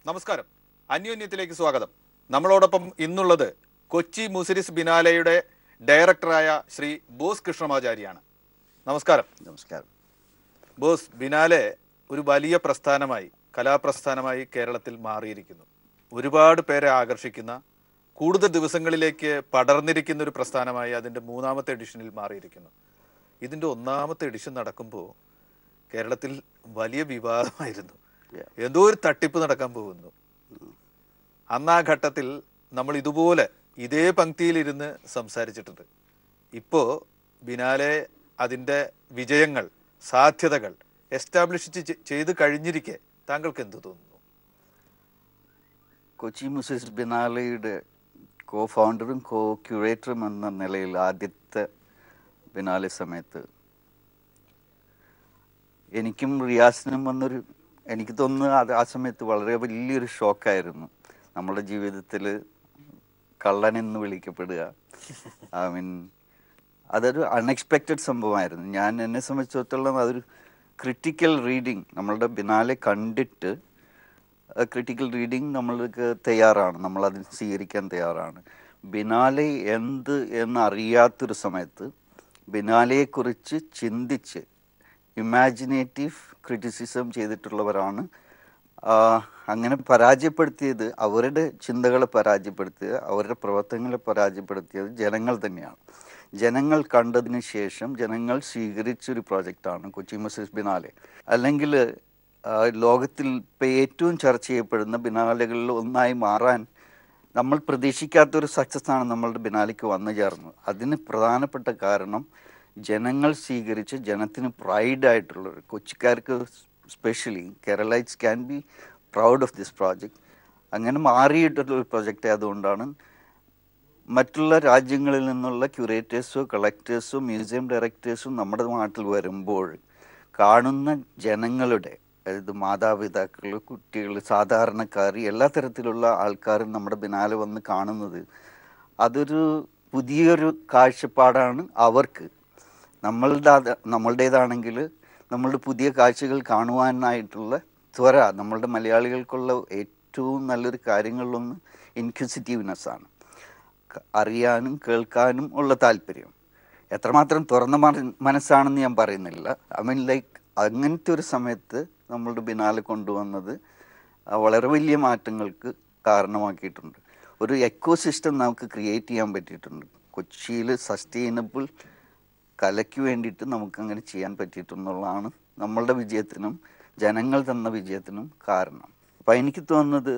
നമസ്കാരം, അന്യോന്യത്തിലേക്ക് സ്വാഗതം. നമ്മളോടൊപ്പം ഇന്നുള്ളത് കൊച്ചി മുസിരിസ് ബിനാലെയുടെ ഡയറക്ടറായ ശ്രീ ബോസ് കൃഷ്ണമാചാരിയാണ്. നമസ്കാരം. നമസ്കാരം. ബോസ്, ബിനാലെ ഒരു വലിയ പ്രസ്ഥാനമായി, കലാപ്രസ്ഥാനമായി കേരളത്തിൽ മാറിയിരിക്കുന്നു. ഒരുപാട് പേരെ ആകർഷിക്കുന്ന, കൂടുതൽ ദിവസങ്ങളിലേക്ക് പടർന്നിരിക്കുന്ന ഒരു പ്രസ്ഥാനമായി അതിൻ്റെ 3ാമത്തെ എഡിഷനിൽ മാറിയിരിക്കുന്നു. ഇതിൻ്റെ 1ാമത്തെ എഡിഷൻ നടക്കുമ്പോൾ കേരളത്തിൽ വലിയ വിവാദമായിരുന്നു. എന്തോ ഒരു തട്ടിപ്പ് നടക്കാൻ പോകുന്നു. അന്ന് ആ ഘട്ടത്തിൽ നമ്മൾ ഇതുപോലെ ഇതേ പങ്ക്തിയിലിരുന്ന് സംസാരിച്ചിട്ടുണ്ട്. ഇപ്പോൾ ബിനാലെ അതിൻ്റെ വിജയങ്ങൾ, സാധ്യതകൾ എസ്റ്റാബ്ലിഷ് ചെയ്ത് കഴിഞ്ഞിരിക്കെ താങ്കൾക്ക് എന്ത് തോന്നുന്നു? കൊച്ചി മുസിരിസ് ബിനാലെയുടെ കോ ഫൗണ്ടറും കോ ക്യൂറേറ്ററും എന്ന നിലയിൽ ആദ്യത്തെ ബിനാലെ സമയത്ത് എനിക്കും റിയാസിനും വന്നൊരു, എനിക്ക് തോന്നുന്നു അത് ആ സമയത്ത് വളരെ വലിയൊരു ഷോക്കായിരുന്നു. നമ്മുടെ ജീവിതത്തിൽ കള്ളനെന്ന് വിളിക്കപ്പെടുക, അതൊരു അൺഎക്സ്പെക്റ്റഡ് സംഭവമായിരുന്നു. എന്നെ സംബന്ധിച്ചിടത്തോളം അതൊരു ക്രിട്ടിക്കൽ റീഡിങ്, നമ്മളുടെ ബിനാലെ കണ്ടിട്ട് ക്രിട്ടിക്കൽ റീഡിങ് നമ്മൾക്ക് തയ്യാറാണ്, നമ്മളതിന് സ്വീകരിക്കാൻ തയ്യാറാണ്. ബിനാലെ എന്നറിയാത്തൊരു സമയത്ത് ബിനാലെയെക്കുറിച്ച് ചിന്തിച്ച് ഇമാജിനേറ്റീവ് ക്രിറ്റിസിസം ചെയ്തിട്ടുള്ളവരാണ്. അങ്ങനെ പരാജയപ്പെടുത്തിയത്, അവരുടെ ചിന്തകളെ പരാജയപ്പെടുത്തിയത്, അവരുടെ പ്രവർത്തനങ്ങളെ പരാജയപ്പെടുത്തിയത് ജനങ്ങൾ തന്നെയാണ്. ജനങ്ങൾ കണ്ടതിന് ശേഷം ജനങ്ങൾ സ്വീകരിച്ചൊരു പ്രോജക്റ്റാണ് കൊച്ചി മുസിരിസ് ബിനാലെ. അല്ലെങ്കിൽ ലോകത്തിൽ ഇപ്പോൾ ഏറ്റവും ചർച്ച ചെയ്യപ്പെടുന്ന ബിനാലകളിൽ ഒന്നായി മാറാൻ നമ്മൾ പ്രതീക്ഷിക്കാത്തൊരു സക്സസ്സാണ് നമ്മളുടെ ബിനാലയ്ക്ക് വന്നു ചേർന്നത്. അതിന് പ്രധാനപ്പെട്ട കാരണം ജനങ്ങൾ സ്വീകരിച്ച് ജനത്തിന് പ്രൈഡായിട്ടുള്ളൊരു, കൊച്ചിക്കാർക്ക് specially Keralites can be proud of this project, അങ്ങനെ മാറിയിട്ടുള്ളൊരു പ്രോജക്റ്റ് ആയതുകൊണ്ടാണ് മറ്റുള്ള രാജ്യങ്ങളിൽ നിന്നുള്ള ക്യൂറേറ്റേഴ്സോ കളക്ടേഴ്സോ മ്യൂസിയം ഡയറക്ടേഴ്സും നമ്മുടെ നാട്ടിൽ വരുമ്പോൾ കാണുന്ന ജനങ്ങളുടെ, അതായത് മാതാപിതാക്കൾ, കുട്ടികൾ, സാധാരണക്കാർ, എല്ലാ തരത്തിലുള്ള ആൾക്കാരും നമ്മുടെ ബിനാലെ വന്ന് കാണുന്നത് അതൊരു പുതിയൊരു കാഴ്ചപ്പാടാണ് അവർക്ക്. നമ്മളുടേതാണെങ്കിൽ നമ്മളുടെ പുതിയ കാഴ്ചകൾ കാണുവാനായിട്ടുള്ള ത്വര, നമ്മളുടെ മലയാളികൾക്കുള്ള ഏറ്റവും നല്ലൊരു കാര്യങ്ങളിലൊന്ന് ഇൻക്വിസിറ്റീവ്നെസ്സാണ്, അറിയാനും കേൾക്കാനും ഉള്ള താല്പര്യം. എത്രമാത്രം തുറന്ന മനസ്സാണെന്ന് ഞാൻ പറയുന്നില്ല. അങ്ങനത്തെ ഒരു സമയത്ത് നമ്മളുടെ ബിനാലെ കൊണ്ടുവന്നത് വളരെ വലിയ മാറ്റങ്ങൾക്ക് കാരണമാക്കിയിട്ടുണ്ട്. ഒരു എക്കോസിസ്റ്റം നമുക്ക് ക്രിയേറ്റ് ചെയ്യാൻ പറ്റിയിട്ടുണ്ട്. കൊച്ചിയിൽ സസ്റ്റൈനബിൾ കലയ്ക്ക് വേണ്ടിയിട്ട് നമുക്കങ്ങനെ ചെയ്യാൻ പറ്റിയിട്ടുള്ളതാണ് നമ്മളുടെ വിജയത്തിനും ജനങ്ങൾ തന്ന വിജയത്തിനും കാരണം. അപ്പം എനിക്ക് തോന്നുന്നത്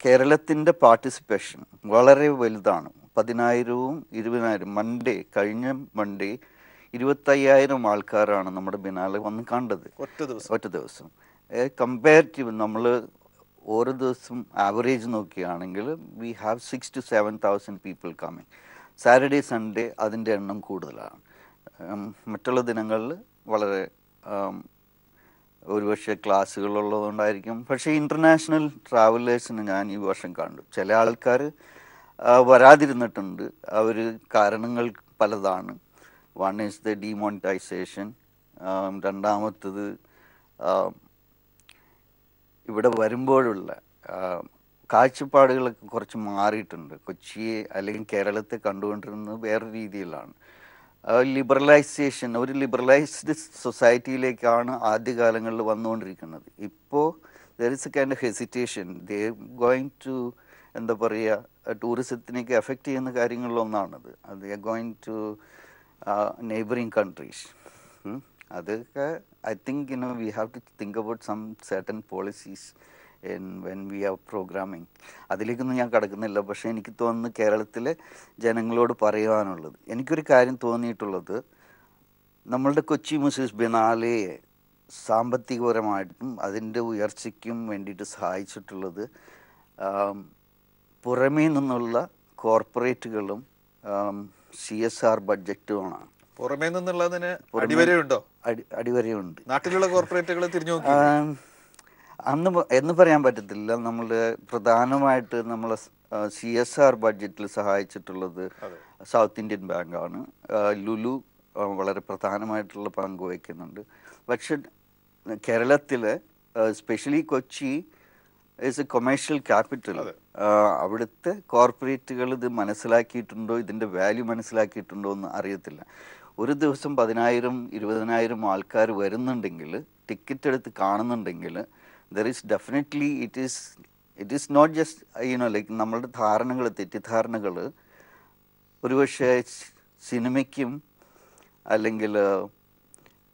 കേരളത്തിൻ്റെ പാർട്ടിസിപ്പേഷൻ വളരെ വലുതാണ്. 10,000-ഉം 20,000 കഴിഞ്ഞ മൺഡേ 25,000 ആൾക്കാരാണ് നമ്മുടെ ബിനാലെ വന്ന് കണ്ടത് ഒറ്റ ദിവസം. കമ്പാരിറ്റീവ് നമ്മൾ ഓരോ ദിവസം ആവറേജ് നോക്കുകയാണെങ്കിൽ we have 6,000 to 7,000 people coming. Saturday Sunday അതിൻ്റെ എണ്ണം കൂടുതലാണ്. മറ്റുള്ള ദിനങ്ങളിൽ വളരെ ഒരുപക്ഷെ ക്ലാസ്സുകളുള്ളതുകൊണ്ടായിരിക്കും. പക്ഷേ ഇൻ്റർനാഷണൽ ട്രാവലേഴ്സിന് ഞാൻ ഈ വർഷം കണ്ടു. ചില ആൾക്കാർ വരാതിരുന്നിട്ടുണ്ട്. അവർ കാരണങ്ങൾ പലതാണ്. വൺ ഈസ് ദ ഡിമോണിറ്റൈസേഷൻ, രണ്ടാമത്തത് ഇവിടെ വരുമ്പോഴുള്ള കാഴ്ചപ്പാടുകളൊക്കെ കുറച്ച് മാറിയിട്ടുണ്ട്. കൊച്ചിയെ അല്ലെങ്കിൽ കേരളത്തെ കണ്ടുകൊണ്ടിരുന്നത് വേറെ രീതിയിലാണ്. ലിബറലൈസേഷൻ, ഒരു ലിബറലൈസ്ഡ് സൊസൈറ്റിയിലേക്കാണ് ആദ്യകാലങ്ങളിൽ വന്നുകൊണ്ടിരിക്കുന്നത്. ഇപ്പോൾ there is a kind of hesitation. They going to, എന്താ പറയുക, ടൂറിസത്തിനേക്ക് എഫക്റ്റ് ചെയ്യുന്ന കാര്യങ്ങളിലൊന്നാണത്. They are going to neighbouring countries. അതൊക്കെ I think we have to think about some certain policies when we are programming. അതിലേക്കൊന്നും ഞാൻ കടക്കുന്നില്ല. പക്ഷേ എനിക്ക് തോന്നുന്നു കേരളത്തിലെ ജനങ്ങളോട് പറയുവാനുള്ളത്, എനിക്കൊരു കാര്യം തോന്നിയിട്ടുള്ളത്, നമ്മളുടെ കൊച്ചി മുസിരിസ് ബിനാലെയെ സാമ്പത്തികപരമായിട്ടും അതിൻ്റെ ഉയർച്ചയ്ക്കും വേണ്ടിയിട്ട് സഹായിച്ചിട്ടുള്ളത് പുറമേ നിന്നുള്ള കോർപ്പറേറ്റുകളും CSR ബഡ്ജറ്റുമാണ്. പുറമേ നിന്നുള്ളതിന് അടിവരയുണ്ടോ? അടിവരയുണ്ട്. നാട്ടിലുള്ള കോർപ്പറേറ്റുകൾ തിരിഞ്ഞു നോക്കി എന്ന് പറയാൻ പറ്റത്തില്ല. നമ്മൾ പ്രധാനമായിട്ട് നമ്മൾ CSR ബഡ്ജറ്റിൽ സഹായിച്ചിട്ടുള്ളത് സൗത്ത് ഇന്ത്യൻ ബാങ്കാണ്. ലുലു വളരെ പ്രധാനമായിട്ടുള്ള പങ്ക് വഹിക്കുന്നുണ്ട്. പക്ഷെ കേരളത്തിൽ specially Kochi is A commercial capital. അവിടുത്തെ കോർപ്പറേറ്റുകൾ ഇത് മനസ്സിലാക്കിയിട്ടുണ്ടോ, ഇതിൻ്റെ വാല്യൂ മനസ്സിലാക്കിയിട്ടുണ്ടോ എന്ന് അറിയത്തില്ല. ഒരു ദിവസം 10,000-20,000 ആൾക്കാർ വരുന്നുണ്ടെങ്കിൽ, ടിക്കറ്റ് എടുത്ത് കാണുന്നുണ്ടെങ്കിൽ, there is definitely it is not just like നമ്മളുടെ ധാരണകൾ, തെറ്റിദ്ധാരണകൾ ഒരുപക്ഷെ സിനിമയ്ക്കും അല്ലെങ്കിൽ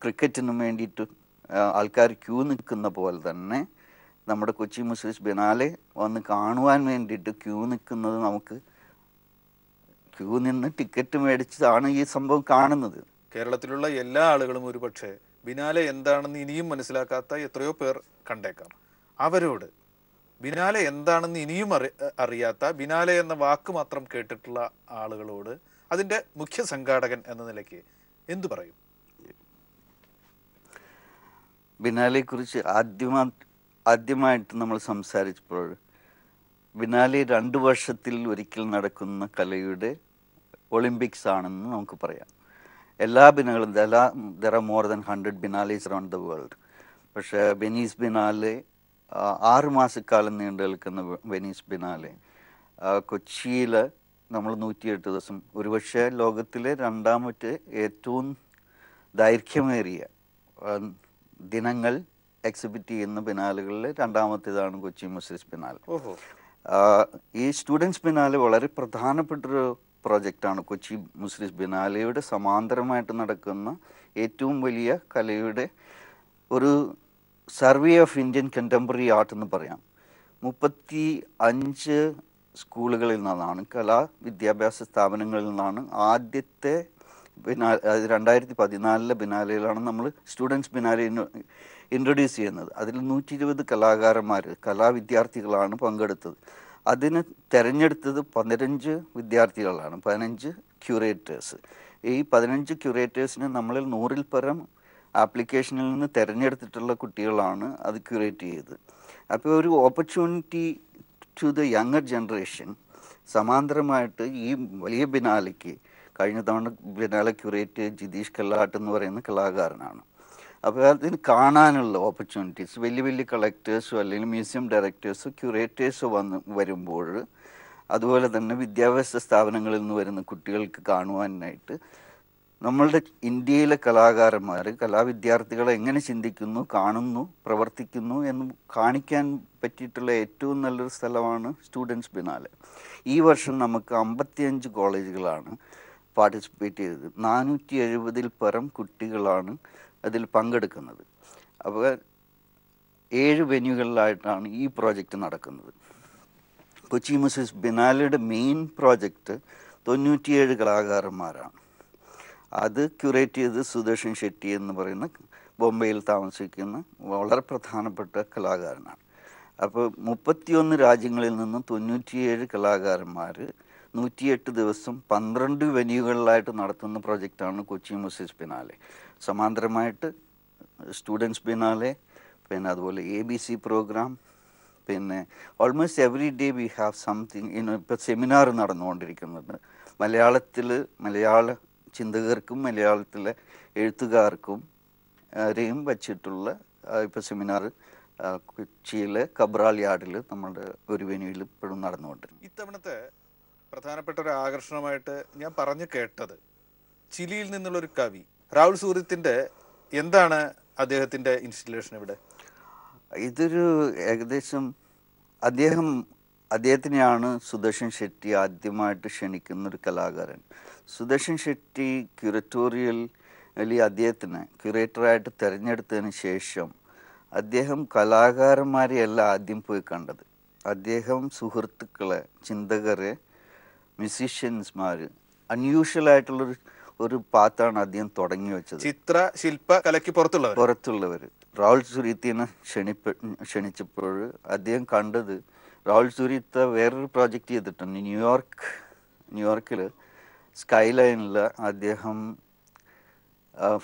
ക്രിക്കറ്റിനും വേണ്ടിയിട്ട് ആൾക്കാർ ക്യൂ നിൽക്കുന്ന പോലെ തന്നെ നമ്മുടെ കൊച്ചി മുസ്ലിംസ് ബിനാലെ വന്ന് കാണുവാൻ വേണ്ടിയിട്ട് ക്യൂ നിൽക്കുന്നത്, നമുക്ക് ക്യൂ നിന്ന് ടിക്കറ്റ് മേടിച്ചതാണ് ഈ സംഭവം കാണുന്നത്. കേരളത്തിലുള്ള എല്ലാ ആളുകളും ഒരുപക്ഷെ ബിനാലെ എന്താണെന്ന് ഇനിയും മനസ്സിലാക്കാത്ത എത്രയോ പേർ കണ്ടേക്കാം. അവരോട് ബിനാലെ എന്താണെന്ന് ഇനിയും അറിയാത്ത, ബിനാലെ എന്ന വാക്ക് മാത്രം കേട്ടിട്ടുള്ള ആളുകളോട് അതിൻ്റെ മുഖ്യ സംഘാടകൻ എന്ന നിലയ്ക്ക് എന്തു പറയും? ബിനാലെക്കുറിച്ച് ആദ്യമായിട്ട് നമ്മൾ സംസാരിച്ചപ്പോൾ, ബിനാലെ 2 വർഷത്തിൽ ഒരിക്കൽ നടക്കുന്ന കലയുടെ ഒളിമ്പിക്സ് ആണെന്ന് നമുക്ക് പറയാം. എല്ലാ ബിനാലും there are more than 100 biennales around the world. പക്ഷേ വെനീസ് ബിനാലെ 6 മാസക്കാലം നീണ്ടു നിൽക്കുന്ന വെനീസ് ബിനാലെ കൊച്ചിയിൽ നമ്മൾ 108 ദിവസം, ഒരുപക്ഷെ ലോകത്തിലെ 2ാമത്തെ ഏറ്റവും ദൈർഘ്യമേറിയ ദിനങ്ങൾ എക്സിബിറ്റ് ചെയ്യുന്ന ബിനാലുകളിൽ 2ാമത്തേതാണ് കൊച്ചി മുസ്ലിംസ് ബിനാലെ. ഈ സ്റ്റുഡൻസ് ബിനാലെ വളരെ പ്രധാനപ്പെട്ടൊരു പ്രോജക്റ്റാണ്. കൊച്ചി മുസ്ലിംസ് ബിനാലയുടെ സമാന്തരമായിട്ട് നടക്കുന്ന ഏറ്റവും വലിയ കലയുടെ ഒരു survey of Indian contemporary art എന്ന് പറയാം. 35 സ്കൂളുകളിൽ നിന്നാണ്, കലാ വിദ്യാഭ്യാസ സ്ഥാപനങ്ങളിൽ നിന്നാണ് ആദ്യത്തെ 2014 ബിനാലയിലാണ് നമ്മൾ സ്റ്റുഡൻസ് ബിനാലെ ഇൻട്രൊഡ്യൂസ് ചെയ്യുന്നത്. അതിൽ 120 കലാകാരന്മാർ, കലാവിദ്യാർത്ഥികളാണ് പങ്കെടുത്തത്. അതിന് തിരഞ്ഞെടുത്തത് 15 വിദ്യാർത്ഥികളാണ്, 15 ക്യൂറേറ്റേഴ്സ്. ഈ 15 ക്യൂറേറ്റേഴ്സിന് നമ്മളിൽ 100-ൽ പരം ആപ്ലിക്കേഷനിൽ നിന്ന് തിരഞ്ഞെടുത്തിട്ടുള്ള കുട്ടികളാണ് അത് ക്യൂറേറ്റ് ചെയ്തത്. അപ്പോൾ ഒരു opportunity to the younger generation. സമാന്തരമായിട്ട് ഈ വലിയ ബിനാലയ്ക്ക് കഴിഞ്ഞ തവണ ബിനാലെ ക്യൂറേറ്റ് ജിതീഷ് കല്ലാട്ട് എന്ന് പറയുന്ന കലാകാരനാണ്. അപ്പോൾ അതിന് കാണാനുള്ള ഓപ്പർച്യൂണിറ്റീസ് വലിയ വലിയ കളക്ടേഴ്സോ അല്ലെങ്കിൽ മ്യൂസിയം ഡയറക്ടേഴ്സോ ക്യൂറേറ്റേഴ്സോ വരുമ്പോൾ, അതുപോലെ തന്നെ വിദ്യാഭ്യാസ സ്ഥാപനങ്ങളിൽ നിന്ന് വരുന്ന കുട്ടികൾക്ക് കാണുവാനായിട്ട് നമ്മളുടെ ഇന്ത്യയിലെ കലാകാരന്മാർ, കലാവിദ്യാർത്ഥികളെ എങ്ങനെ ചിന്തിക്കുന്നു, കാണുന്നു, പ്രവർത്തിക്കുന്നു എന്ന് കാണിക്കാൻ പറ്റിയിട്ടുള്ള ഏറ്റവും നല്ലൊരു സ്ഥലമാണ് സ്റ്റുഡൻസ് ബിനാലെ. ഈ വർഷം നമുക്ക് 55 കോളേജുകളാണ് പാർട്ടിസിപ്പേറ്റ് ചെയ്തത്. 470-ൽ പരം കുട്ടികളാണ് അതിൽ പങ്കെടുക്കുന്നത്. അപ്പോൾ 7 വെന്യൂകളിലായിട്ടാണ് ഈ പ്രോജക്റ്റ് നടക്കുന്നത്. കൊച്ചി മുസ്ലിംസ് ബിനാലയുടെ മെയിൻ പ്രോജക്റ്റ് 97 കലാകാരന്മാരാണ്. അത് ക്യൂറേറ്റ് ചെയ്ത് സുദർശൻ ഷെട്ടി എന്ന് പറയുന്ന ബോംബെയിൽ താമസിക്കുന്ന വളരെ പ്രധാനപ്പെട്ട കലാകാരനാണ്. അപ്പോൾ 31 രാജ്യങ്ങളിൽ നിന്നും 97 കലാകാരന്മാർ 108 ദിവസം 12 വെന്യൂകളിലായിട്ട് നടത്തുന്ന പ്രോജക്റ്റാണ് കൊച്ചി മുസ്ലിംസ് ബിനാലെ. സമാന്തരമായിട്ട് സ്റ്റുഡൻസ് ബിനാലെ, പിന്നെ അതുപോലെ ABC പ്രോഗ്രാം, പിന്നെ almost every day we have something. ഇപ്പോൾ സെമിനാർ നടന്നുകൊണ്ടിരിക്കുന്നുണ്ട് മലയാള ചിന്തകർക്കും മലയാളത്തിലെ എഴുത്തുകാർക്കും രെയും വച്ചിട്ടുള്ള ഇപ്പോൾ സെമിനാർ കൊച്ചിയിലെ കബ്രാൽ യാർഡിൽ നമ്മുടെ ഒരു വെന്യൂവിൽ ഇപ്പോഴും നടന്നുകൊണ്ടിരുന്നു. ഇത്തവണത്തെ പ്രധാനപ്പെട്ട ഒരു ആകർഷണമായിട്ട് ഞാൻ പറഞ്ഞു കേട്ടത്, ചിലിയിൽ നിന്നുള്ളൊരു കവി രാഹുൽ സൂര്യത്തിൻ്റെ എന്താണ് അദ്ദേഹത്തിൻ്റെ ഇൻസ്റ്റലേഷൻ ഇവിടെ? ഇതൊരു ഏകദേശം അദ്ദേഹത്തിനെയാണ് സുദർശൻ ഷെട്ടി ആദ്യമായിട്ട് ക്ഷണിക്കുന്നൊരു കലാകാരൻ. സുദർശൻ ഷെട്ടി ക്യൂററ്റോറിയലി അദ്ദേഹത്തിനെ ക്യൂറേറ്ററായിട്ട് തിരഞ്ഞെടുത്തതിന് ശേഷം അദ്ദേഹം കലാകാരന്മാരെയല്ല ആദ്യം പോയി കണ്ടത്. അദ്ദേഹം സുഹൃത്തുക്കളെ, ചിന്തകരെ, മ്യൂസീഷ്യൻസ്മാർ, അൺയൂഷ്വലായിട്ടുള്ളൊരു പാത്താണ് അദ്ദേഹം തുടങ്ങി വെച്ചത്. ചിത്ര ശില്പ കലയ്ക്ക് പുറത്തുള്ളവർ രാഹുൽ സുരീത്തിനെ ക്ഷണിച്ചപ്പോൾ അദ്ദേഹം കണ്ടത്, രാഹുൽ സുരീത്ത വേറൊരു പ്രോജക്റ്റ് ചെയ്തിട്ടുണ്ട് ന്യൂയോർക്കിൽ സ്കൈ ലൈനിൽ. അദ്ദേഹം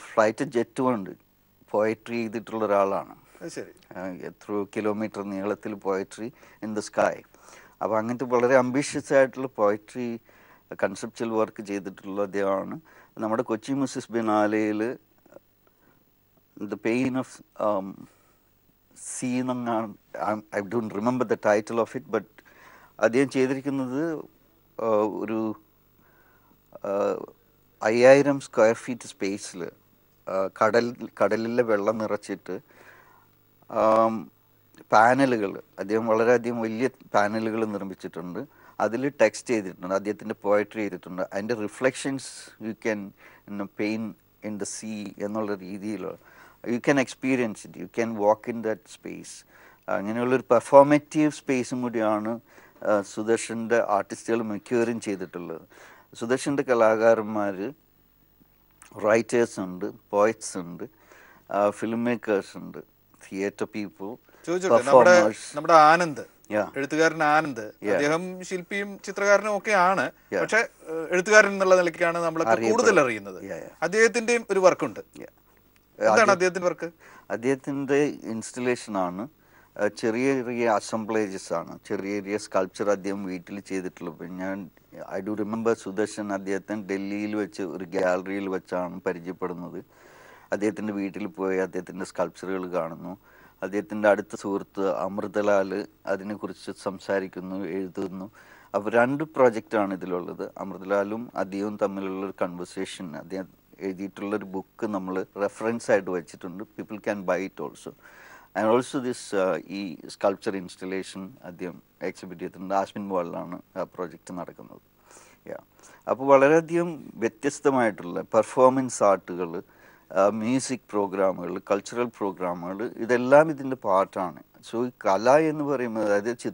ഫ്ലൈറ്റ് ജെറ്റ് കൊണ്ട് പോയട്രി ചെയ്തിട്ടുള്ള ഒരാളാണ്. എത്രയോ കിലോമീറ്റർ നീളത്തിൽ പോയട്രി ഇൻ ദ സ്കൈ. അപ്പോൾ അങ്ങനത്തെ വളരെ അംബീഷ്യസ് ആയിട്ടുള്ള പോയട്രി കൺസെപ്ച്വൽ വർക്ക് ചെയ്തിട്ടുള്ള അദ്ദേഹമാണ്. നമ്മുടെ കൊച്ചി മുസ്ലിംസ് ബിനാലയിൽ ദ പെയിൻ ഓഫ് സി എന്നാണ്, I don't remember the title of it, but അദ്ദേഹം ചെയ്തിരിക്കുന്നത് ഒരു 5000 സ്ക്വയർ ഫീറ്റ് സ്പേസിൽ കടലിലെ വെള്ളം നിറച്ചിട്ട് പാനലുകൾ, അദ്ദേഹം വളരെയധികം വലിയ പാനലുകൾ നിർമ്മിച്ചിട്ടുണ്ട്. അതിൽ ടെക്സ്റ്റ് ചെയ്തിട്ടുണ്ട്, അദ്ദേഹത്തിൻ്റെ പോയട്രി ചെയ്തിട്ടുണ്ട്. അതിൻ്റെ reflections you can pain in the sea എന്നുള്ള രീതിയിൽ you can experience it, you can walk in that space. അങ്ങനെയുള്ളൊരു പെർഫോമേറ്റീവ് സ്പേസും കൂടിയാണ് സുദർശൻ്റെ ആർട്ടിസ്റ്റുകൾ മിക്കവരും ചെയ്തിട്ടുള്ളത്. സുദർശൻ്റെ കലാകാരന്മാർ റൈറ്റേഴ്സ് ഉണ്ട്, പോയറ്റ്സ് ഉണ്ട്, ഫിലിം മേക്കേഴ്സ് ഉണ്ട്, തിയേറ്റർ പീപ്പിൾ, നമ്മുടെ ആനന്ദ്, എഴുത്തുകാരൻ ആനന്ദ്, അദ്ദേഹം ശില്പിയും ചിത്രകാരനും ഒക്കെ ആണ്. പക്ഷെ എഴുത്തുകാരൻ എന്നുള്ള നിലയ്ക്കാണ് നമ്മളൊക്കെ കൂടുതൽ അറിയുന്നത്. അദ്ദേഹത്തിന്റെയും ഒരു വർക്കുണ്ട്. എന്താണ് അദ്ദേഹത്തിന്റെ വർക്ക്? അദ്ദേഹത്തിന്റെ ഇൻസ്റ്റലേഷൻ ആണ്, ചെറിയ ചെറിയ അസംബ്ലേജസ് ആണ്, ചെറിയ ചെറിയ സ്കൾപ്ചർ അദ്ദേഹം വീട്ടിൽ ചെയ്തിട്ടുള്ളത്. ഐ ഡു റിമെമ്പർ സുദർശൻ അദ്ദേഹത്തിന് ഡൽഹിയിൽ വെച്ച് ഒരു ഗാലറിയിൽ വെച്ചാണ് പരിചയപ്പെടുന്നത്. അദ്ദേഹത്തിൻ്റെ വീട്ടിൽ പോയി അദ്ദേഹത്തിൻ്റെ സ്കൾപ്ചറുകൾ കാണുന്നു. അദ്ദേഹത്തിൻ്റെ അടുത്ത സുഹൃത്ത് അമൃതലാൽ അതിനെക്കുറിച്ച് സംസാരിക്കുന്നു, എഴുതുന്നു. അപ്പോൾ 2 പ്രോജക്റ്റാണ് ഇതിലുള്ളത്. അമൃതലാലും അദ്ദേഹവും തമ്മിലുള്ളൊരു കൺവെർസേഷൻ, അദ്ദേഹം എഴുതിയിട്ടുള്ളൊരു ബുക്ക് നമ്മൾ റെഫറൻസ് ആയിട്ട് വെച്ചിട്ടുണ്ട്. People can buy it also. And also this ഈ സ്കൾപ്ചർ ഇൻസ്റ്റലേഷൻ അദ്ദേഹം എക്സിബിറ്റ് ചെയ്തിട്ടുണ്ട്. ആസ്മിൻ വാളിലാണ് ആ പ്രോജക്റ്റ് നടക്കുന്നത്. അപ്പോൾ വളരെയധികം വ്യത്യസ്തമായിട്ടുള്ള പെർഫോമൻസ് ആർട്ടുകൾ, മ്യൂസിക് പ്രോഗ്രാമുകൾ, കൾച്ചറൽ പ്രോഗ്രാമുകൾ, ഇതെല്ലാം ഇതിൻ്റെ പാർട്ടാണ്. സോ ഈ കല എന്ന് പറയുമ്പോൾ, അതായത്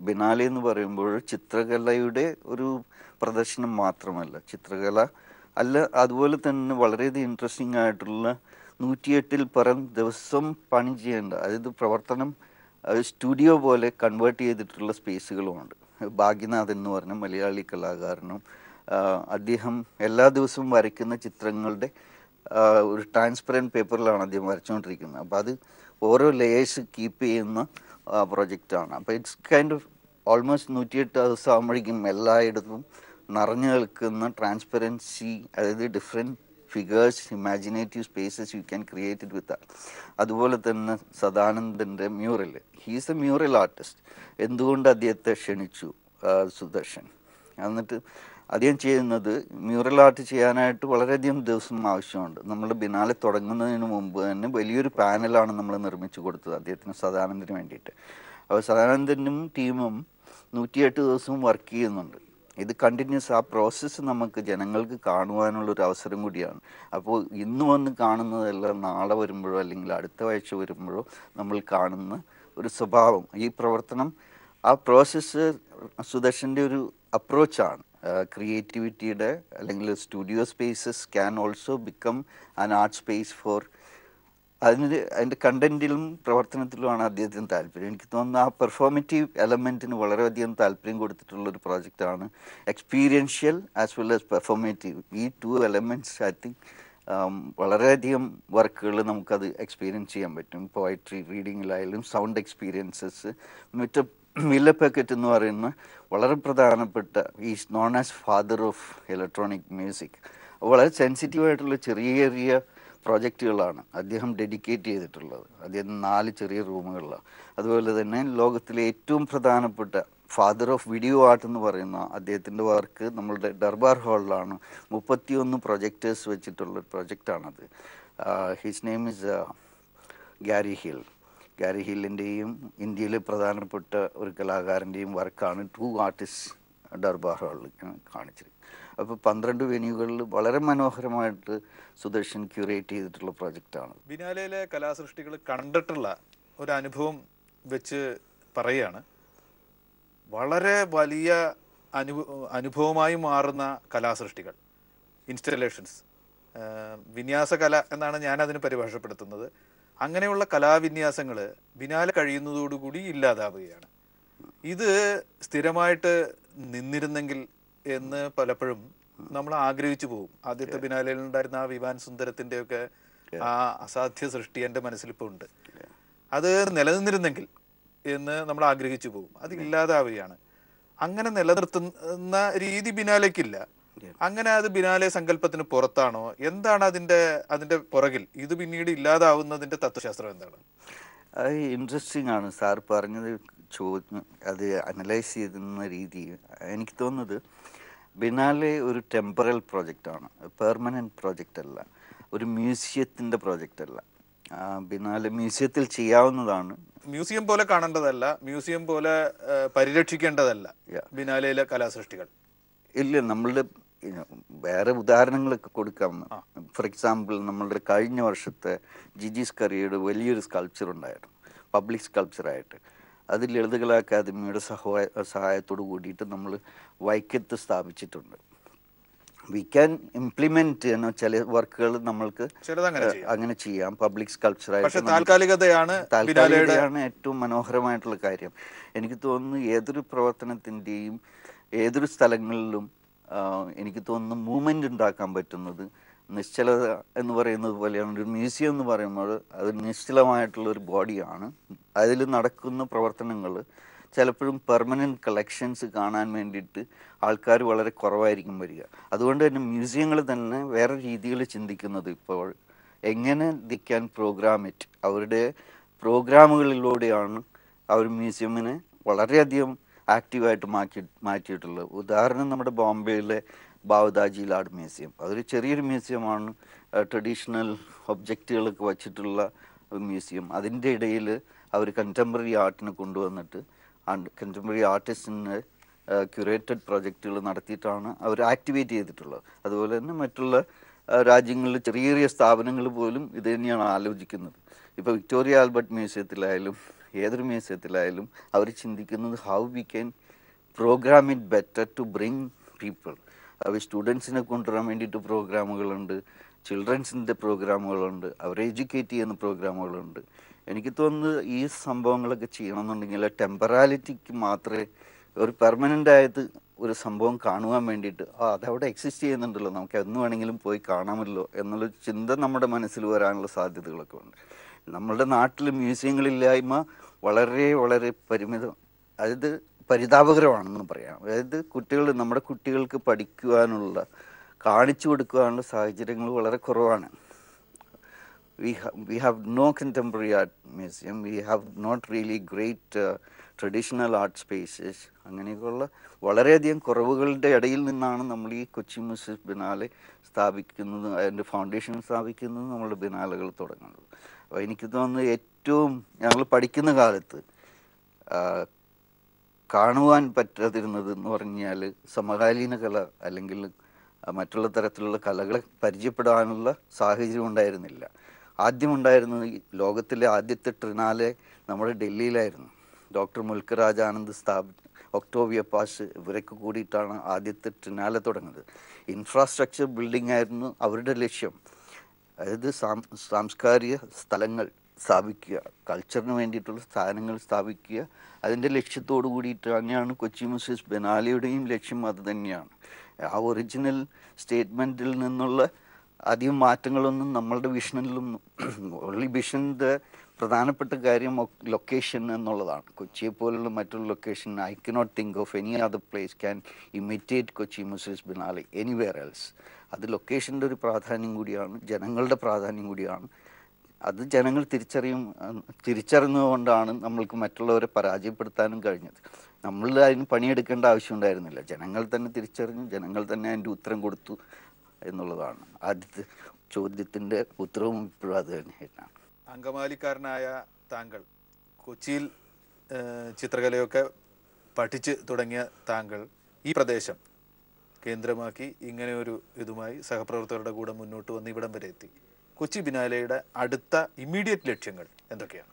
ബിനാലെ എന്ന് പറയുമ്പോൾ ചിത്രകലയുടെ ഒരു പ്രദർശനം മാത്രമല്ല, ചിത്രകല അല്ല, അതുപോലെ തന്നെ വളരെയധികം ഇൻട്രസ്റ്റിംഗ് ആയിട്ടുള്ള 108-ൽ പരം ദിവസം പണി ചെയ്യേണ്ട, അതായത് പ്രവർത്തനം സ്റ്റുഡിയോ പോലെ കൺവേർട്ട് ചെയ്തിട്ടുള്ള സ്പേസുകളുമുണ്ട്. ഭാഗ്യനാഥൻ എന്ന് പറഞ്ഞ മലയാളി കലാകാരനും അദ്ദേഹം എല്ലാ ദിവസവും വരയ്ക്കുന്ന ചിത്രങ്ങളുടെ ഒരു ട്രാൻസ്പെറൻറ്റ് പേപ്പറിലാണ് അദ്ദേഹം വരച്ചുകൊണ്ടിരിക്കുന്നത്. അപ്പോൾ അത് ഓരോ ലേയേഴ്സ് കീപ്പ് ചെയ്യുന്ന പ്രൊജക്റ്റാണ്. അപ്പോൾ ഇറ്റ്സ് കൈൻഡ് ഓഫ് ഓൾമോസ്റ്റ് 108 ദിവസം ആകുമ്പോഴേക്കും എല്ലായിടത്തും നിറഞ്ഞു നിൽക്കുന്ന ട്രാൻസ്പെറൻസി, അതായത് different figures, imaginative spaces you can create it with that. അതുപോലെ തന്നെ സദാനന്ദൻ്റെ mural, he's a mural artist. എന്തുകൊണ്ട് അദ്ദേഹത്തെ ക്ഷണിച്ചു സുദർശൻ? എന്നിട്ട് അദ്ദേഹം ചെയ്യുന്നത് മ്യൂറൽ ആർട്ട് ചെയ്യാനായിട്ട് വളരെയധികം ദിവസം ആവശ്യമുണ്ട്. നമ്മൾ ബിനാലെ തുടങ്ങുന്നതിന് മുമ്പ് തന്നെ വലിയൊരു പാനലാണ് നമ്മൾ നിർമ്മിച്ചു കൊടുത്തത് അദ്ദേഹത്തിന്, സദാനന്ദന് വേണ്ടിയിട്ട്. അപ്പോൾ സദാനന്ദനും ടീമും 108 ദിവസവും വർക്ക് ചെയ്യുന്നുണ്ട്. ഇത് കണ്ടിന്യൂസ്, ആ പ്രോസസ്സ് നമുക്ക് ജനങ്ങൾക്ക് കാണുവാനുള്ളൊരു അവസരം കൂടിയാണ്. അപ്പോൾ ഇന്ന് വന്ന് കാണുന്നതെല്ലാം നാളെ വരുമ്പോഴോ അല്ലെങ്കിൽ അടുത്ത ആഴ്ച വരുമ്പോഴോ നമ്മൾ കാണുന്ന ഒരു സ്വഭാവം, ഈ പ്രവർത്തനം, ആ പ്രോസസ്സ് സുദർശൻ്റെ ഒരു അപ്രോച്ചാണ്. ക്രിയേറ്റിവിറ്റിയുടെ അല്ലെങ്കിൽ studio spaces can also become an art space four, അതിൻ്റെ കണ്ടന്റിലും പ്രവർത്തനത്തിലുമാണ് അദ്ദേഹത്തിന് താല്പര്യം. എനിക്ക് തോന്നുന്നു ആ പെർഫോമേറ്റീവ് എലമെൻറ്റിന് വളരെയധികം താല്പര്യം കൊടുത്തിട്ടുള്ളൊരു പ്രോജക്റ്റാണ്. Experiential as well as performative, ഈ 2 എലമെൻറ്റ്സ് ഐ തിങ്ക് വളരെയധികം വർക്കുകൾ നമുക്കത് എക്സ്പീരിയൻസ് ചെയ്യാൻ പറ്റും. പോയട്രി റീഡിങ്ങിലായാലും സൗണ്ട് എക്സ്പീരിയൻസസ്. മറ്റേ മില്ല പാക്കറ്റ് എന്ന് പറയുന്ന വളരെ പ്രധാനപ്പെട്ട, is known as father of electronic music. വളരെ സെൻസിറ്റീവായിട്ടുള്ള ചെറിയ ചെറിയ പ്രോജക്റ്റുകളാണ് അദ്ദേഹം ഡെഡിക്കേറ്റ് ചെയ്തിട്ടുള്ളത്. അദ്ദേഹം 4 ചെറിയ റൂമുകളിലാണ്. അതുപോലെ തന്നെ ലോകത്തിലെ ഏറ്റവും പ്രധാനപ്പെട്ട ഫാദർ ഓഫ് വീഡിയോ ആർട്ട് എന്ന് പറയുന്ന അദ്ദേഹത്തിൻ്റെ വർക്ക് നമ്മളുടെ ദർബാർ ഹാളിലാണ്. 31 പ്രൊജക്ടേഴ്സ് വെച്ചിട്ടുള്ളൊരു പ്രൊജക്റ്റാണത്. His name is Gary Hill. ഗ്യാരി ഹില്ലിൻ്റെയും ഇന്ത്യയിലെ പ്രധാനപ്പെട്ട ഒരു കലാകാരൻ്റെയും വർക്കാണ് 2 ആർട്ടിസ്റ്റ് ദർബാർ ഹാളിൽ കാണിച്ചത്. അപ്പോൾ 12 വെന്യൂകളിൽ വളരെ മനോഹരമായിട്ട് സുദർശൻ ക്യൂറേറ്റ് ചെയ്തിട്ടുള്ള പ്രൊജക്റ്റാണ്. ബിനാലയിലെ കലാസൃഷ്ടികൾ കണ്ടിട്ടുള്ള ഒരു അനുഭവം വെച്ച് പറയുകയാണ്. വളരെ വലിയ അനുഭവമായി മാറുന്ന കലാസൃഷ്ടികൾ, ഇൻസ്റ്റലേഷൻസ്, വിന്യാസകല എന്നാണ് ഞാൻ അതിന് പരിഭാഷപ്പെടുത്തുന്നത്. അങ്ങനെയുള്ള കലാവിന്യാസങ്ങൾ ബിനാലെ കഴിയുന്നതോടുകൂടി ഇല്ലാതാവുകയാണ്. ഇത് സ്ഥിരമായിട്ട് നിന്നിരുന്നെങ്കിൽ എന്ന് പലപ്പോഴും നമ്മൾ ആഗ്രഹിച്ചു പോകും. ആദ്യത്തെ ബിനാലയിൽ ഉണ്ടായിരുന്ന ആ വിവാൻ സുന്ദരത്തിൻ്റെ ഒക്കെ ആ അസാധ്യ സൃഷ്ടി എൻ്റെ മനസ്സിലിപ്പോൾ ഉണ്ട്. അത് നിലനിന്നിരുന്നെങ്കിൽ എന്ന് നമ്മൾ ആഗ്രഹിച്ചു പോകും. അത് ഇല്ലാതാവുകയാണ്. അങ്ങനെ നിലനിർത്തുന്ന രീതി ബിനാലേക്കില്ല. അങ്ങനെ അത് ബിനാലെ സങ്കല്പത്തിന് പുറത്താണോ? എന്താണ് അതിന്റെ പുറകിൽ? ഇത് പിന്നീട് ഇല്ലാതാവുന്നതിന്റെ തത്വശാസ്ത്രം എന്താണ്? അത് ഇൻട്രസ്റ്റിംഗ് ആണ് സാർ പറഞ്ഞത്. ചോദ്യം അത് അനലൈസ് ചെയ്യുന്ന രീതി എനിക്ക് തോന്നുന്നത് ബിനാലെ ഒരു ടെമ്പറൽ പ്രോജക്റ്റാണ്, പെർമനൻറ്റ് പ്രോജക്റ്റ് അല്ല, ഒരു മ്യൂസിയത്തിൻ്റെ പ്രോജക്റ്റ് അല്ല. ബിനാലെ മ്യൂസിയത്തിൽ ചെയ്യാവുന്നതാണ്. മ്യൂസിയം പോലെ കാണേണ്ടതല്ല, മ്യൂസിയം പോലെ പരിരക്ഷിക്കേണ്ടതല്ല ബിനാലയിലെ കലാസൃഷ്ടികൾ. ഇല്ല, നമ്മളുടെ വേറെ ഉദാഹരണങ്ങളൊക്കെ കൊടുക്കാം. ഫോർ എക്സാമ്പിൾ, നമ്മളുടെ കഴിഞ്ഞ വർഷത്തെ ജിജീസ് കറിയുടെ വലിയൊരു സ്കൾപ്ചർ ഉണ്ടായിരുന്നു, പബ്ലിക് സ്കൾപ്ചറായിട്ട്. അത് ലളിതകല അക്കാദമിയുടെ സഹായത്തോട് കൂടിയിട്ട് നമ്മൾ വൈക്കത്ത് സ്ഥാപിച്ചിട്ടുണ്ട്. വി ക്യാൻ ഇംപ്ലിമെന്റ് ചില വർക്കുകൾ നമ്മൾക്ക് അങ്ങനെ ചെയ്യാം. പബ്ലിക് സ്കൾപ്ചറായിട്ട് താൽക്കാലികതയാണ് ഏറ്റവും മനോഹരമായിട്ടുള്ള കാര്യം. എനിക്ക് തോന്നുന്നു ഏതൊരു പ്രവർത്തനത്തിൻ്റെയും ഏതൊരു സ്ഥലങ്ങളിലും എനിക്ക് തോന്നുന്നു മൂവ്മെൻ്റ് ഉണ്ടാക്കാൻ പറ്റുന്നത് നിശ്ചലത എന്ന് പറയുന്നത് പോലെയാണ്. ഒരു മ്യൂസിയം എന്ന് പറയുമ്പോൾ അത് നിശ്ചലമായിട്ടുള്ളൊരു ബോഡിയാണ്. അതിൽ നടക്കുന്ന പ്രവർത്തനങ്ങൾ ചിലപ്പോഴും പെർമനൻറ്റ് കളക്ഷൻസ് കാണാൻ വേണ്ടിയിട്ട് ആൾക്കാർ വളരെ കുറവായിരിക്കും വരിക. അതുകൊണ്ട് തന്നെ മ്യൂസിയങ്ങൾ തന്നെ വേറെ രീതിയിൽ ചിന്തിക്കുന്നത് ഇപ്പോൾ എങ്ങനെ ദി ക്യാൻ പ്രോഗ്രാം ഇറ്റ്. അവരുടെ പ്രോഗ്രാമുകളിലൂടെയാണ് അവർ മ്യൂസിയമിനെ വളരെയധികം ആക്റ്റീവായിട്ട് മാറ്റിയിട്ടുള്ളത്. ഉദാഹരണം നമ്മുടെ ബോംബെയിലെ ബാവദാജിയിൽ ആർട്ട് മ്യൂസിയം, അതൊരു ചെറിയൊരു മ്യൂസിയമാണ്, ട്രഡീഷണൽ ഒബ്ജക്റ്റുകളൊക്കെ വച്ചിട്ടുള്ള മ്യൂസിയം. അതിൻ്റെ ഇടയിൽ അവർ കണ്ടംപററി ആർട്ടിനെ കൊണ്ടുവന്നിട്ട് കണ്ടംപററി ആർട്ടിസ്റ്റിന് ക്യൂറേറ്റഡ് പ്രൊജക്റ്റുകൾ നടത്തിയിട്ടാണ് അവർ ആക്ടിവേറ്റ് ചെയ്തിട്ടുള്ളത്. അതുപോലെ തന്നെ മറ്റുള്ള രാജ്യങ്ങളിൽ ചെറിയ ചെറിയ സ്ഥാപനങ്ങൾ പോലും ഇത് തന്നെയാണ് ആലോചിക്കുന്നത്. ഇപ്പോൾ വിക്ടോറിയ ആൽബർട്ട് മ്യൂസിയത്തിലായാലും ഏതൊരു മ്യൂസിയത്തിലായാലും അവർ ചിന്തിക്കുന്നത് how we can program it better to bring people. അവർ സ്റ്റുഡൻസിനെ കൊണ്ടുവരാൻ വേണ്ടിയിട്ട് പ്രോഗ്രാമുകളുണ്ട്, ചിൽഡ്രൻസിൻ്റെ പ്രോഗ്രാമുകളുണ്ട്, അവരെ എഡ്യൂക്കേറ്റ് ചെയ്യുന്ന പ്രോഗ്രാമുകളുണ്ട്. എനിക്ക് തോന്നുന്നത് ഈ സംഭവങ്ങളൊക്കെ ചെയ്യണമെന്നുണ്ടെങ്കിൽ ടെമ്പറാലിറ്റിക്ക് മാത്രമേ ഒരു പെർമനൻ്റ് ആയത് ഒരു സംഭവം കാണുവാൻ വേണ്ടിയിട്ട് അതവിടെ എക്സിസ്റ്റ് ചെയ്യുന്നുണ്ടല്ലോ, നമുക്ക് എന്ന് വേണമെങ്കിലും പോയി കാണാമല്ലോ എന്നുള്ളൊരു ചിന്ത നമ്മുടെ മനസ്സിൽ വരാനുള്ള സാധ്യതകളൊക്കെ ഉണ്ട്. നമ്മളുടെ നാട്ടിൽ മ്യൂസിയങ്ങളില്ലായ്മ വളരെ വളരെ അതായത് പരിതാപകരമാണെന്ന് പറയാം. അതായത് നമ്മുടെ കുട്ടികൾക്ക് പഠിക്കുവാനുള്ള, കാണിച്ചു കൊടുക്കുവാനുള്ള സാഹചര്യങ്ങൾ വളരെ കുറവാണ്. we have no contemporary art museum, we have not really great traditional art spaces. അങ്ങനെയൊക്കെയുള്ള വളരെയധികം കുറവുകളുടെ ഇടയിൽ നിന്നാണ് നമ്മൾ ഈ കൊച്ചി മ്യൂസിയം ബിനാലെ സ്ഥാപിക്കുന്നത്, അതിൻ്റെ ഫൗണ്ടേഷൻ സ്ഥാപിക്കുന്നത്, നമ്മളുടെ ബിനാലകൾ തുടങ്ങുന്നത്. അപ്പോൾ എനിക്ക് തോന്നുന്നത് ഏറ്റവും ഞങ്ങൾ പഠിക്കുന്ന കാലത്ത് കാണുവാൻ പറ്റാതിരുന്നത് എന്ന് പറഞ്ഞാൽ സമകാലീന കല അല്ലെങ്കിൽ മറ്റുള്ള തരത്തിലുള്ള കലകളെ പരിചയപ്പെടാനുള്ള സാഹചര്യം ഉണ്ടായിരുന്നില്ല. ആദ്യം ഉണ്ടായിരുന്നത് ലോകത്തിലെ ആദ്യത്തെ ട്രിനാലെ നമ്മുടെ ഡൽഹിയിലായിരുന്നു. ഡോക്ടർ മുൽക്കരാജ് ആനന്ദ് ഒക്ടോവിയ പാഷ് ഇവരൊക്കെ കൂടിയിട്ടാണ് ആദ്യത്തെ ട്രിനാലെ തുടങ്ങുന്നത്. ഇൻഫ്രാസ്ട്രക്ചർ ബിൽഡിംഗ് ആയിരുന്നു അവരുടെ ലക്ഷ്യം. അതായത് സാംസ്കാരിക സ്ഥലങ്ങൾ സ്ഥാപിക്കുക, കൾച്ചറിന് വേണ്ടിയിട്ടുള്ള സ്ഥാനങ്ങൾ സ്ഥാപിക്കുക. അതിൻ്റെ ലക്ഷ്യത്തോടു കൂടിയിട്ട് തന്നെയാണ് കൊച്ചി മ്യൂസിയം ബിനാലെയുടെയും ലക്ഷ്യം അത് തന്നെയാണ്. ആ ഒറിജിനൽ സ്റ്റേറ്റ്മെൻറ്റിൽ നിന്നുള്ള അധികം മാറ്റങ്ങളൊന്നും നമ്മളുടെ വിഷനിലൊന്നും ഓൺലി വിഷൻ്റെ പ്രധാനപ്പെട്ട കാര്യം ലൊക്കേഷൻ എന്നുള്ളതാണ്. കൊച്ചിയെ പോലുള്ള മറ്റൊരു location I cannot think of any other place can imitate Kochi museum biennale anywhere else. അത് ലൊക്കേഷൻ്റെ ഒരു പ്രാധാന്യം കൂടിയാണ്, ജനങ്ങളുടെ പ്രാധാന്യം കൂടിയാണ്. അത് ജനങ്ങൾ തിരിച്ചറിഞ്ഞുകൊണ്ടാണ് നമ്മൾക്ക് മറ്റുള്ളവരെ പരാജയപ്പെടുത്താനും കഴിഞ്ഞത്. നമ്മൾ അതിന് പണിയെടുക്കേണ്ട ആവശ്യം ഉണ്ടായിരുന്നില്ല. ജനങ്ങൾ തന്നെ തിരിച്ചറിഞ്ഞു, ജനങ്ങൾ തന്നെ അതിൻ്റെ ഉത്തരം കൊടുത്തു എന്നുള്ളതാണ്. ആദ്യത്തെ ചോദ്യത്തിൻ്റെ ഉത്തരവും ഇപ്പോഴും അത് തന്നെയാണ്. അങ്കമാലിക്കാരനായ താങ്കൾ കൊച്ചിയിൽ ചിത്രകലയൊക്കെ പഠിച്ച് തുടങ്ങിയ താങ്കൾ ഈ പ്രദേശം കേന്ദ്രമാക്കി ഇങ്ങനെ ഒരു ഇതുമായി സഹപ്രവർത്തകരുടെ കൂടെ മുന്നോട്ട് വന്ന് ഇവിടം വരെ എത്തി. കൊച്ചി ബിനാലെയുടെ അടുത്ത ഇമ്മീഡിയറ്റ് ലക്ഷ്യങ്ങൾ എന്തൊക്കെയാണ്?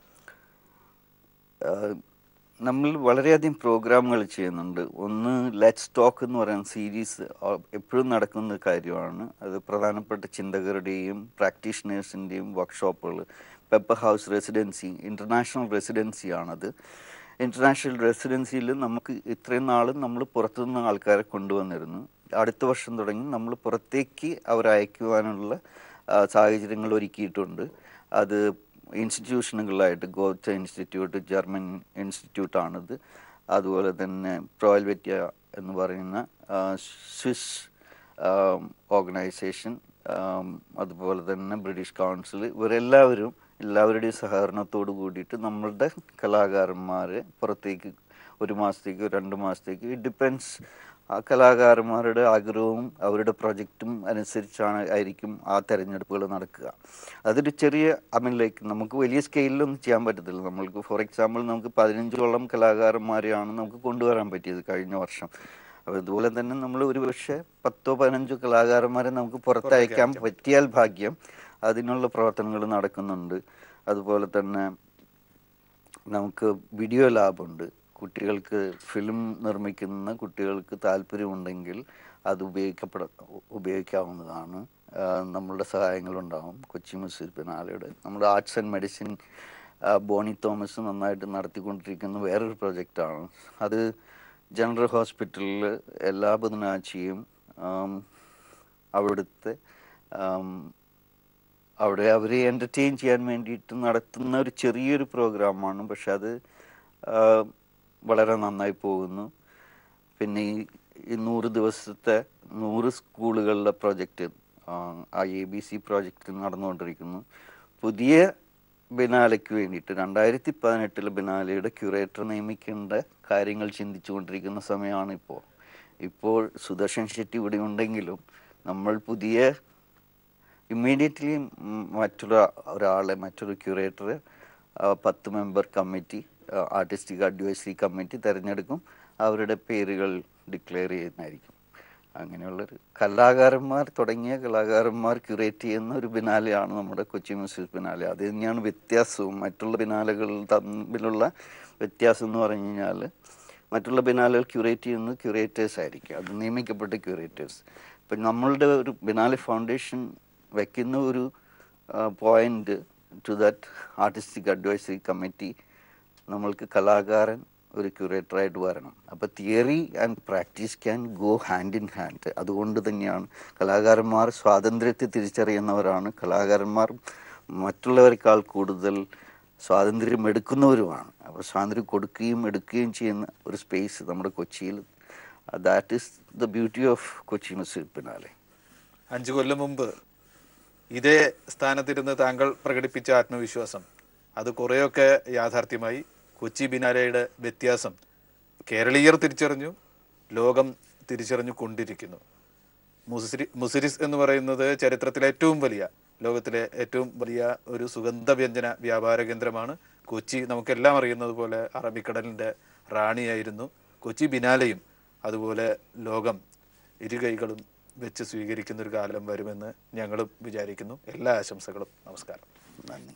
നമ്മൾ വളരെയധികം പ്രോഗ്രാമുകൾ ചെയ്യുന്നുണ്ട്. ഒന്ന് ലെറ്റ്സ് ടോക്ക് എന്ന് പറയുന്ന സീരീസ് എപ്പോഴും നടക്കുന്ന കാര്യമാണ്. അത് പ്രധാനപ്പെട്ട ചിന്തകരുടെയും പ്രാക്ടീഷണേഴ്സിൻ്റെയും വർക്ക്ഷോപ്പുകൾ. പെപ്പർ ഹൗസ് റെസിഡൻസി, ഇൻ്റർനാഷണൽ റെസിഡൻസിയാണത്. ഇൻ്റർനാഷണൽ റെസിഡൻസിയിൽ നമുക്ക് ഇത്രയും നാളും നമ്മൾ പുറത്തുനിന്ന് ആൾക്കാരെ കൊണ്ടുവന്നിരുന്നു. അടുത്ത വർഷം തുടങ്ങി നമ്മൾ പുറത്തേക്ക് അവരയക്കുവാനുള്ള സാഹചര്യങ്ങൾ ഒരുക്കിയിട്ടുണ്ട്. അത് ഇൻസ്റ്റിറ്റ്യൂഷനുകളായിട്ട് ഗോത്തെ ഇൻസ്റ്റിറ്റ്യൂട്ട്, ജർമ്മൻ ഇൻസ്റ്റിറ്റ്യൂട്ടാണിത്. അതുപോലെ തന്നെ പ്രോൽവെറ്റിയ എന്ന് പറയുന്ന സ്വിസ് ഓർഗനൈസേഷൻ, അതുപോലെ തന്നെ ബ്രിട്ടീഷ് കൗൺസിൽ, ഇവരെല്ലാവരും എല്ലാവരുടെയും സഹകരണത്തോട് കൂടിയിട്ട് നമ്മളുടെ കലാകാരന്മാരെ പുറത്തേക്ക് 1 മാസത്തേക്കോ 2 മാസത്തേക്കോ ഇറ്റ് ഡിപ്പെൻസ് ആ കലാകാരന്മാരുടെ ആഗ്രഹവും അവരുടെ പ്രൊജക്റ്റും ആയിരിക്കും ആ തെരഞ്ഞെടുപ്പുകൾ നടക്കുക. അതൊരു ചെറിയ ലൈക്ക് നമുക്ക് വലിയ സ്കെയിലൊന്നും ചെയ്യാൻ പറ്റത്തില്ല. നമ്മൾക്ക് ഫോർ എക്സാമ്പിൾ നമുക്ക് 15ഓളം കലാകാരന്മാരെയാണ് നമുക്ക് കൊണ്ടുവരാൻ പറ്റിയത് കഴിഞ്ഞ വർഷം. അപ്പോൾ ഇതുപോലെ തന്നെ നമ്മൾ ഒരു പക്ഷേ 10-15 കലാകാരന്മാരെ നമുക്ക് പുറത്തയക്കാൻ പറ്റിയാൽ ഭാഗ്യം. അതിനുള്ള പ്രവർത്തനങ്ങൾ നടക്കുന്നുണ്ട്. അതുപോലെ തന്നെ നമുക്ക് വീഡിയോ ലാബുണ്ട്. കുട്ടികൾക്ക് ഫിലിം നിർമ്മിക്കുന്ന കുട്ടികൾക്ക് താല്പര്യമുണ്ടെങ്കിൽ അത് ഉപയോഗിക്കാവുന്നതാണ്. നമ്മളുടെ സഹായങ്ങളുണ്ടാവും. കൊച്ചി മുനിസിപ്പൽ ബിനാലയുടെ നമ്മുടെ arts and medicine Bony Thomas നന്നായിട്ട് നടത്തിക്കൊണ്ടിരിക്കുന്ന വേറൊരു പ്രൊജക്റ്റാണ്. അത് ജനറൽ ഹോസ്പിറ്റലിൽ എല്ലാ ബുധനാഴ്ചയും അവിടുത്തെ അവിടെ അവരെ എൻ്റർടൈൻ ചെയ്യാൻ വേണ്ടിയിട്ട് നടത്തുന്ന ഒരു ചെറിയൊരു പ്രോഗ്രാമാണ്. പക്ഷെ അത് വളരെ നന്നായി പോകുന്നു. പിന്നെ ഈ 100 ദിവസത്തെ 100 സ്കൂളുകളുടെ പ്രൊജക്റ്റ് ABC പ്രോജക്റ്റ് നടന്നുകൊണ്ടിരിക്കുന്നു. പുതിയ ബിനാലയ്ക്ക് വേണ്ടിയിട്ട് 2018 ബിനാലയുടെ ക്യൂറേറ്റർ നിയമിക്കേണ്ട കാര്യങ്ങൾ ചിന്തിച്ചുകൊണ്ടിരിക്കുന്ന സമയമാണ് ഇപ്പോൾ സുദർശൻ ഷെട്ടി ഇവിടെ ഉണ്ടെങ്കിലും നമ്മൾ പുതിയ ഇമ്മീഡിയറ്റ്ലി മറ്റൊരു curator 10 member committee artistic advisory committee തിരഞ്ഞെടുക്കും. അവരുടെ പേരുകൾ ഡിക്ലെയർ ചെയ്യുന്നതായിരിക്കും. അങ്ങനെയുള്ളൊരു തുടങ്ങിയ കലാകാരന്മാർ ക്യൂറേറ്റ് ചെയ്യുന്ന ഒരു ബിനാലെയാണ് നമ്മുടെ കൊച്ചി മുനിസിപ്പൽ ബിനാലെ. അത് തന്നെയാണ് വ്യത്യാസവും. മറ്റുള്ള ബിനാലകൾ തമ്മിലുള്ള വ്യത്യാസം എന്ന് പറഞ്ഞു കഴിഞ്ഞാൽ മറ്റുള്ള ബിനാലകൾ ക്യൂറേറ്റ് ചെയ്യുന്നത് ക്യൂറേറ്റേഴ്സ് ആയിരിക്കും. അത് നിയമിക്കപ്പെട്ട ക്യൂറേറ്റേഴ്സ്. ഇപ്പം നമ്മളുടെ ഒരു ബിനാലെ ഫൗണ്ടേഷൻ വയ്ക്കുന്ന ഒരു point two that artistic advisory committee നമ്മൾക്ക് കലാകാരൻ ഒരു ക്യൂറേറ്ററായിട്ട് വരണം. അപ്പോൾ theory and practice can go hand in hand. അതുകൊണ്ട് തന്നെയാണ് കലാകാരന്മാർ സ്വാതന്ത്ര്യത്തെ തിരിച്ചറിയുന്നവരാണ്. കലാകാരന്മാർ മറ്റുള്ളവരെക്കാൾ കൂടുതൽ സ്വാതന്ത്ര്യം എടുക്കുന്നവരുമാണ്. അപ്പോൾ സ്വാതന്ത്ര്യം കൊടുക്കുകയും എടുക്കുകയും ചെയ്യുന്ന ഒരു സ്പേസ് നമ്മുടെ കൊച്ചിയിൽ. That is the beauty of Kochi municipal biennale. 5 കൊല്ലം മുമ്പ് ഇതേ സ്ഥാനത്തിരുന്ന് താങ്കൾ പ്രകടിപ്പിച്ച ആത്മവിശ്വാസം അത് കുറേയൊക്കെ യാഥാർത്ഥ്യമായി. കൊച്ചി ബിനാലയുടെ വ്യത്യാസം കേരളീയർ തിരിച്ചറിഞ്ഞു, ലോകം തിരിച്ചറിഞ്ഞു കൊണ്ടിരിക്കുന്നു. മുസിരിസ് എന്ന് പറയുന്നത് ചരിത്രത്തിലെ ലോകത്തിലെ ഏറ്റവും വലിയ ഒരു സുഗന്ധവ്യഞ്ജന വ്യാപാര കേന്ദ്രമാണ്. കൊച്ചി നമുക്കെല്ലാം അറിയുന്നത് പോലെ അറബിക്കടലിൻ്റെ റാണിയായിരുന്നു. കൊച്ചി ബിനാലയും അതുപോലെ ലോകം ഇരുകൈകളും വെച്ച് സ്വീകരിക്കുന്ന ഒരു കാലം വരുമെന്ന് ഞങ്ങളും വിചാരിക്കുന്നു. എല്ലാ ആശംസകളും. നമസ്കാരം. നന്ദി.